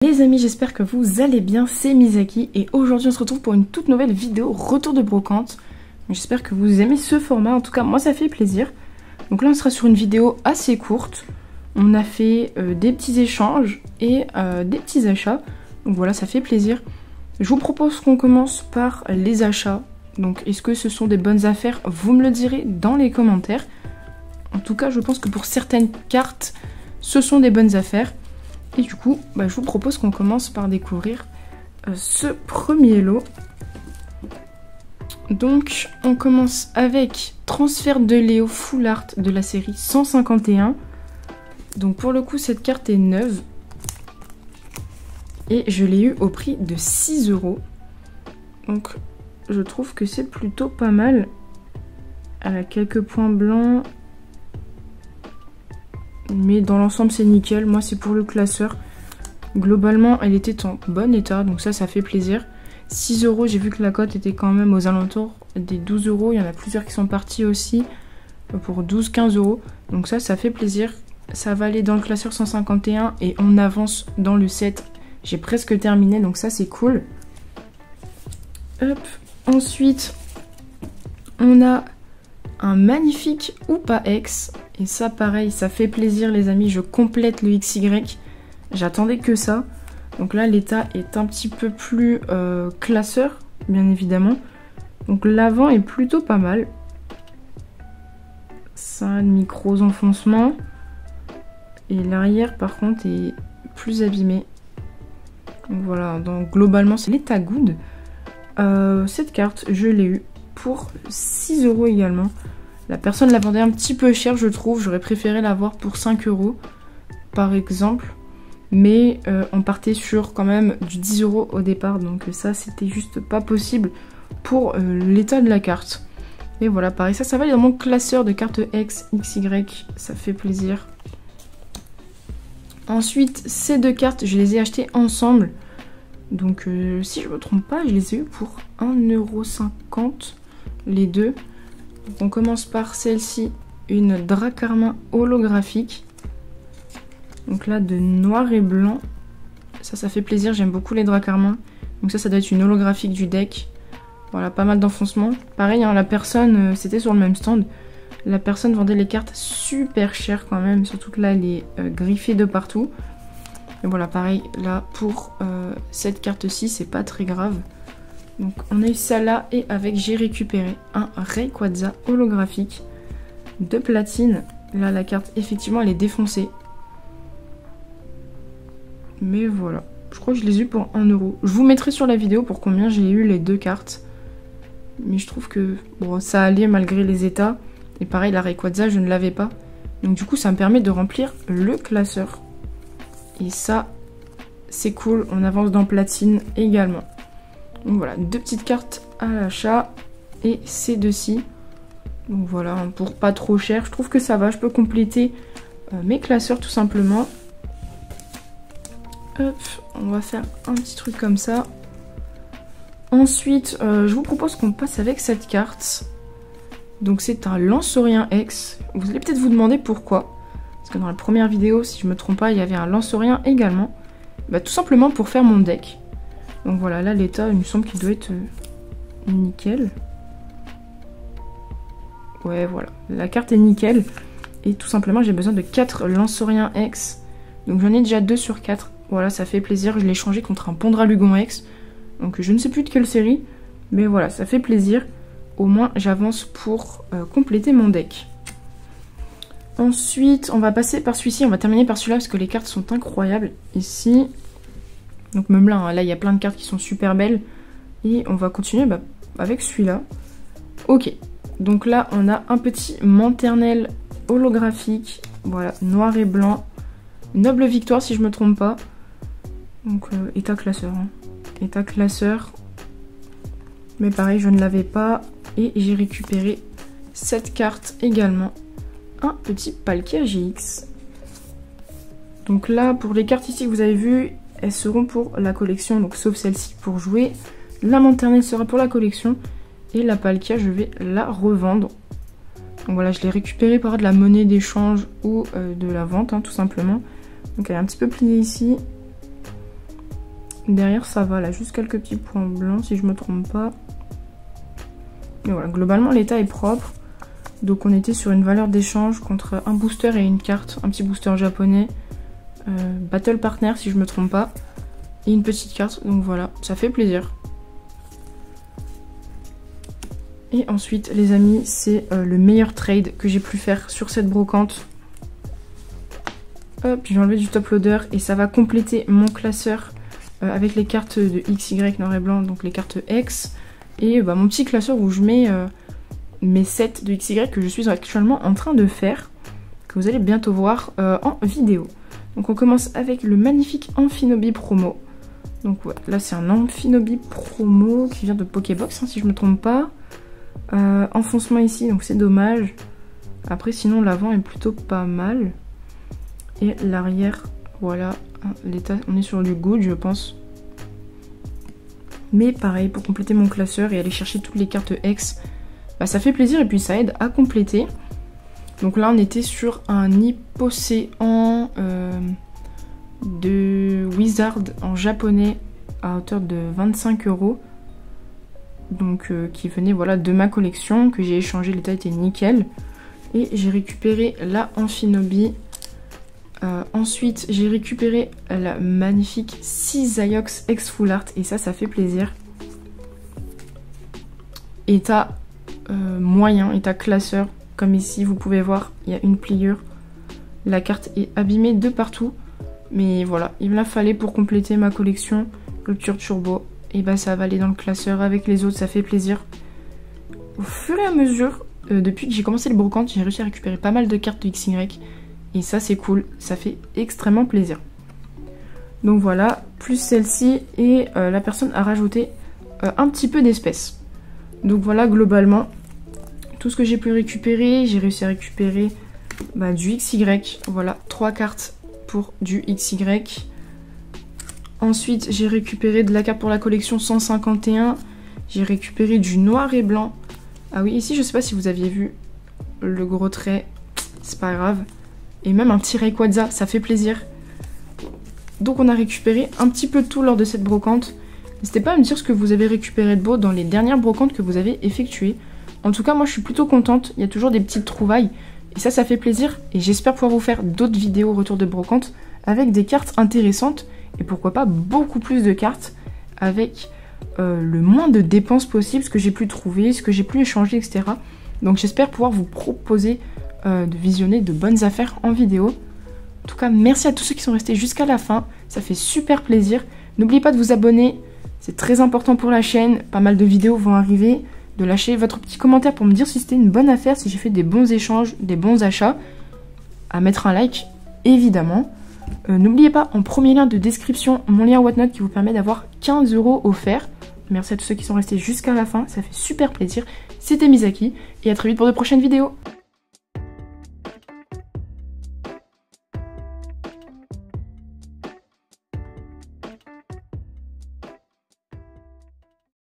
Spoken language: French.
Les amis, j'espère que vous allez bien, c'est Misaki et aujourd'hui on se retrouve pour une toute nouvelle vidéo retour de brocante. J'espère que vous aimez ce format, en tout cas moi ça fait plaisir. Donc là on sera sur une vidéo assez courte. On a fait des petits échanges et des petits achats. Donc voilà, ça fait plaisir. Je vous propose qu'on commence par les achats. Donc est-ce que ce sont des bonnes affaires? Vous me le direz dans les commentaires. En tout cas je pense que pour certaines cartes, ce sont des bonnes affaires. Et du coup, je vous propose qu'on commence par découvrir ce premier lot. Donc, on commence avec Transfert de Léo Full Art de la série 151. Donc, pour le coup, cette carte est neuve. Et je l'ai eu au prix de 6 €. Donc, je trouve que c'est plutôt pas mal. Elle a quelques points blancs. Mais dans l'ensemble c'est nickel, moi c'est pour le classeur. Globalement elle était en bon état, donc ça fait plaisir. 6 €, j'ai vu que la cote était quand même aux alentours des 12 €. Il y en a plusieurs qui sont partis aussi pour 12-15 €. Donc ça fait plaisir. Ça va aller dans le classeur 151 et on avance dans le set. J'ai presque terminé, donc ça c'est cool. Hop. Ensuite on a un magnifique Oupa X. Et ça pareil, ça fait plaisir les amis, je complète le XY. J'attendais que ça. Donc là l'état est un petit peu plus classeur, bien évidemment. Donc l'avant est plutôt pas mal. Ça a de micros enfoncements. Et l'arrière par contre est plus abîmé. Donc voilà, donc globalement c'est l'état good. Cette carte, je l'ai eue pour 6 € également. La personne la vendait un petit peu cher, je trouve. J'aurais préféré l'avoir pour 5 € par exemple. Mais on partait sur quand même du 10 € au départ. Donc ça, c'était juste pas possible pour l'état de la carte. Et voilà, pareil. Ça va aller dans mon classeur de cartes X, XY. Ça fait plaisir. Ensuite, ces deux cartes, je les ai achetées ensemble. Donc si je me trompe pas, je les ai eues pour 1,50 € les deux. Donc on commence par celle-ci, une Dracarmin holographique. Donc là de noir et blanc. Ça fait plaisir, j'aime beaucoup les Dracarmin. Donc ça doit être une holographique du deck. Voilà, pas mal d'enfoncement. Pareil, hein, la personne, c'était sur le même stand. La personne vendait les cartes super chères quand même. Surtout que là, elle est griffée de partout. Et voilà, pareil, là pour cette carte-ci, c'est pas très grave. Donc on a eu ça là et avec j'ai récupéré un Rayquaza holographique de platine. Là la carte effectivement elle est défoncée. Mais voilà, je crois que je les ai eu pour 1 €. Je vous mettrai sur la vidéo pour combien j'ai eu les deux cartes. Mais je trouve que bon, ça allait malgré les états. Et pareil la Rayquaza je ne l'avais pas. Donc du coup ça me permet de remplir le classeur. Et ça c'est cool, on avance dans platine également. Donc voilà, deux petites cartes à l'achat et ces deux-ci. Donc voilà, pour pas trop cher, je trouve que ça va. Je peux compléter mes classeurs tout simplement. Hop, on va faire un petit truc comme ça. Ensuite, je vous propose qu'on passe avec cette carte. Donc c'est un Lanceurien X. Vous allez peut-être vous demander pourquoi. Parce que dans la première vidéo, si je me trompe pas, il y avait un Lanceurien également. Tout simplement pour faire mon deck. Donc voilà, là l'état, il me semble qu'il doit être nickel. Ouais, voilà, la carte est nickel. Et tout simplement, j'ai besoin de 4 Lanceuriens X. Donc j'en ai déjà 2 sur 4. Voilà, ça fait plaisir. Je l'ai changé contre un Pondralugon X. Donc je ne sais plus de quelle série. Mais voilà, ça fait plaisir. Au moins, j'avance pour compléter mon deck. Ensuite, on va passer par celui-ci. On va terminer par celui-là parce que les cartes sont incroyables. Ici... Donc même là, hein, là il y a plein de cartes qui sont super belles. Et on va continuer avec celui-là. Ok, donc là on a un petit Manternel holographique. Voilà, noir et blanc. Noble victoire si je me trompe pas. Donc état classeur. Hein. État classeur. Mais pareil, je ne l'avais pas. Et j'ai récupéré cette carte également. Un petit Palkia GX. Donc là, pour les cartes ici que vous avez vues, elles seront pour la collection, donc sauf celle-ci pour jouer. La Manternelle sera pour la collection. Et la Palkia, je vais la revendre. Donc voilà, je l'ai récupérée par de la monnaie d'échange ou de la vente, hein, tout simplement. Donc elle est un petit peu pliée ici. Derrière ça va, là juste quelques petits points blancs si je me trompe pas. Mais voilà, globalement l'état est propre. Donc on était sur une valeur d'échange contre un booster et une carte, un petit booster japonais. Battle Partner si je me trompe pas. Et une petite carte, donc voilà, ça fait plaisir. Et ensuite les amis, c'est le meilleur trade que j'ai pu faire sur cette brocante. Hop, j'ai enlevé du top loader et ça va compléter mon classeur avec les cartes de XY noir et blanc, donc les cartes X. Et mon petit classeur où je mets mes sets de XY que je suis actuellement en train de faire, que vous allez bientôt voir en vidéo. Donc on commence avec le magnifique Amphinobi promo. Donc ouais, là c'est un Amphinobi promo qui vient de Pokébox, hein, si je me trompe pas. Enfoncement ici, donc c'est dommage. Après sinon l'avant est plutôt pas mal. Et l'arrière, voilà, l'état, on est sur du good je pense. Mais pareil, pour compléter mon classeur et aller chercher toutes les cartes X, ça fait plaisir et puis ça aide à compléter. Donc là on était sur un Hypocéan de Wizard en japonais à hauteur de 25 €. Donc qui venait voilà, de ma collection, que j'ai échangé, l'état était nickel. Et j'ai récupéré la Amphinobi. Ensuite j'ai récupéré la magnifique Cisaiox X Full Art et ça fait plaisir. État moyen, état classeur, comme ici vous pouvez voir, il y a une pliure. La carte est abîmée de partout, mais voilà, il me la fallait pour compléter ma collection. Rupture turbo, et ça va aller dans le classeur avec les autres, ça fait plaisir. Au fur et à mesure, depuis que j'ai commencé le brocante, j'ai réussi à récupérer pas mal de cartes de XY. Et ça c'est cool, ça fait extrêmement plaisir. Donc voilà, plus celle-ci et la personne a rajouté un petit peu d'espèces. Donc voilà globalement, tout ce que j'ai pu récupérer, j'ai réussi à récupérer du XY. Voilà, 3 cartes pour du XY. Ensuite j'ai récupéré de la carte pour la collection 151. J'ai récupéré du noir et blanc. Ah oui, ici je sais pas si vous aviez vu le gros trait, c'est pas grave. Et même un petit Rayquaza, ça fait plaisir. Donc on a récupéré un petit peu de tout lors de cette brocante. N'hésitez pas à me dire ce que vous avez récupéré de beau dans les dernières brocantes que vous avez effectuées. En tout cas, moi je suis plutôt contente. Il y a toujours des petites trouvailles. Et ça fait plaisir. Et j'espère pouvoir vous faire d'autres vidéos retour de brocante avec des cartes intéressantes. Et pourquoi pas beaucoup plus de cartes avec le moins de dépenses possible, ce que j'ai pu trouver, ce que j'ai pu échanger, etc. Donc j'espère pouvoir vous proposer de visionner de bonnes affaires en vidéo. En tout cas, merci à tous ceux qui sont restés jusqu'à la fin. Ça fait super plaisir. N'oubliez pas de vous abonner. C'est très important pour la chaîne. Pas mal de vidéos vont arriver. De lâcher votre petit commentaire pour me dire si c'était une bonne affaire, si j'ai fait des bons échanges, des bons achats. À mettre un like, évidemment. N'oubliez pas, en premier lien de description, mon lien Whatnot qui vous permet d'avoir 15 € offerts. Merci à tous ceux qui sont restés jusqu'à la fin. Ça fait super plaisir. C'était Misaki. Et à très vite pour de prochaines vidéos.